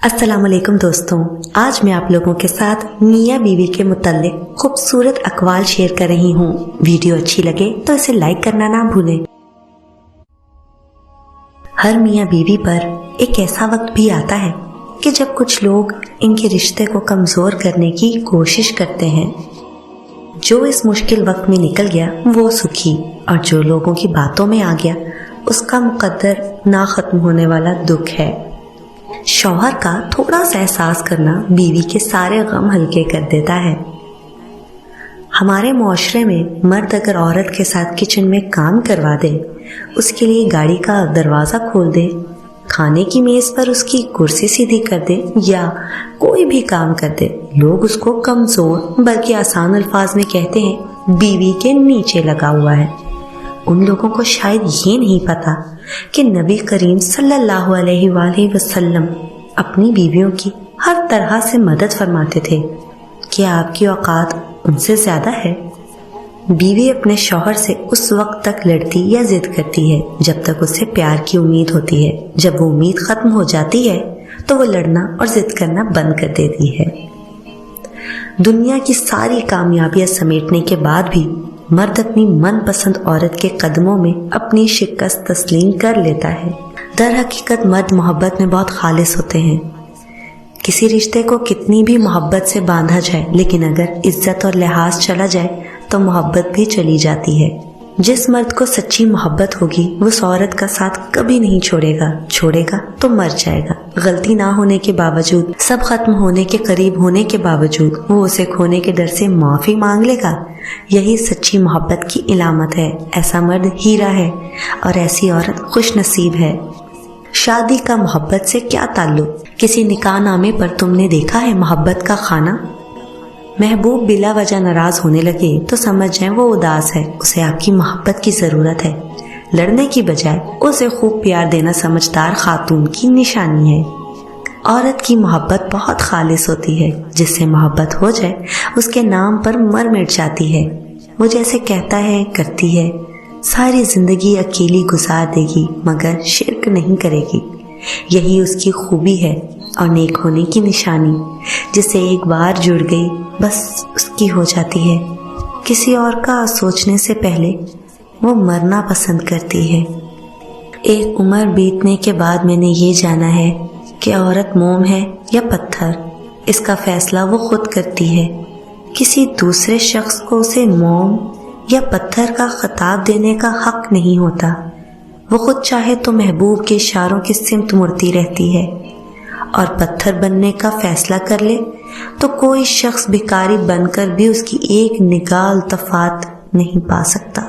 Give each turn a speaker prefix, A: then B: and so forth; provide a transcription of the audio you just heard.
A: السلام علیکم دوستوں، آج میں آپ لوگوں کے ساتھ میاں بیوی کے متعلق خوبصورت اقوال شیئر کر رہی ہوں۔ ویڈیو اچھی لگے تو اسے لائک کرنا نہ بھولیں۔ ہر میاں بیوی پر ایک ایسا وقت بھی آتا ہے کہ جب کچھ لوگ ان کے رشتے کو کمزور کرنے کی کوشش کرتے ہیں۔ جو اس مشکل وقت میں نکل گیا وہ سکھی، اور جو لوگوں کی باتوں میں آ گیا اس کا مقدر نہ ختم ہونے والا دکھ ہے۔ شوہر کا تھوڑا سا احساس کرنا بیوی کے سارے غم ہلکے کر دیتا ہے۔ ہمارے معاشرے میں مرد اگر عورت کے ساتھ کچن میں کام کروا دے، اس کے لیے گاڑی کا دروازہ کھول دے، کھانے کی میز پر اس کی کرسی سیدھی کر دے یا کوئی بھی کام کر دے، لوگ اس کو کمزور بلکہ آسان الفاظ میں کہتے ہیں بیوی کے نیچے لگا ہوا ہے۔ ان لوگوں کو شاید یہ نہیں پتا کہ نبی کریم صلی اللہ علیہ وآلہ وسلم اپنی بیویوں کی ہر طرح سے مدد فرماتے تھے۔ کیا آپ کی اوقات ان سے زیادہ ہے؟ بیوی اپنے شوہر سے اس وقت تک لڑتی یا ضد کرتی ہے جب تک اسے پیار کی امید ہوتی ہے۔ جب وہ امید ختم ہو جاتی ہے تو وہ لڑنا اور ضد کرنا بند کر دیتی ہے۔ دنیا کی ساری کامیابیاں سمیٹنے کے بعد بھی مرد اپنی من پسند عورت کے قدموں میں اپنی شکست تسلیم کر لیتا ہے۔ در حقیقت مرد محبت میں بہت خالص ہوتے ہیں۔ کسی رشتے کو کتنی بھی محبت سے باندھا جائے، لیکن اگر عزت اور لحاظ چلا جائے تو محبت بھی چلی جاتی ہے۔ جس مرد کو سچی محبت ہوگی وہ اس عورت کا ساتھ کبھی نہیں چھوڑے گا تو مر جائے گا۔ غلطی نہ ہونے کے باوجود، سب ختم ہونے کے قریب ہونے کے باوجود وہ اسے کھونے کے ڈر سے معافی مانگ لے گا۔ یہی سچی محبت کی علامت ہے۔ ایسا مرد ہیرا ہے اور ایسی عورت خوش نصیب ہے۔ شادی کا محبت سے کیا تعلق؟ کسی نکاح نامے پر تم نے دیکھا ہے محبت کا خانہ؟ محبوب بلا وجہ ناراض ہونے لگے تو سمجھ جائیں وہ اداس ہے، اسے آپ کی محبت کی ضرورت ہے۔ لڑنے کی بجائے اسے خوب پیار دینا سمجھدار خاتون کی نشانی ہے۔ عورت کی محبت بہت خالص ہوتی ہے۔ جس سے محبت ہو جائے اس کے نام پر مر مٹ جاتی ہے۔ وہ جیسے کہتا ہے کرتی ہے، ساری زندگی اکیلی گزار دے گی مگر شرک نہیں کرے گی۔ یہی اس کی خوبی ہے اور نیک ہونے کی نشانی۔ جسے ایک بار جڑ گئی بس اس کی ہو جاتی ہے۔ کسی اور کا سوچنے سے پہلے وہ مرنا پسند کرتی ہے۔ ایک عمر بیتنے کے بعد میں نے یہ جانا ہے کہ عورت موم ہے یا پتھر، اس کا فیصلہ وہ خود کرتی ہے۔ کسی دوسرے شخص کو اسے موم یا پتھر کا خطاب دینے کا حق نہیں ہوتا۔ وہ خود چاہے تو محبوب کے اشاروں کی سمت مڑتی رہتی ہے، اور پتھر بننے کا فیصلہ کر لے تو کوئی شخص بھکاری بن کر بھی اس کی ایک نگاہ التفات نہیں پا سکتا۔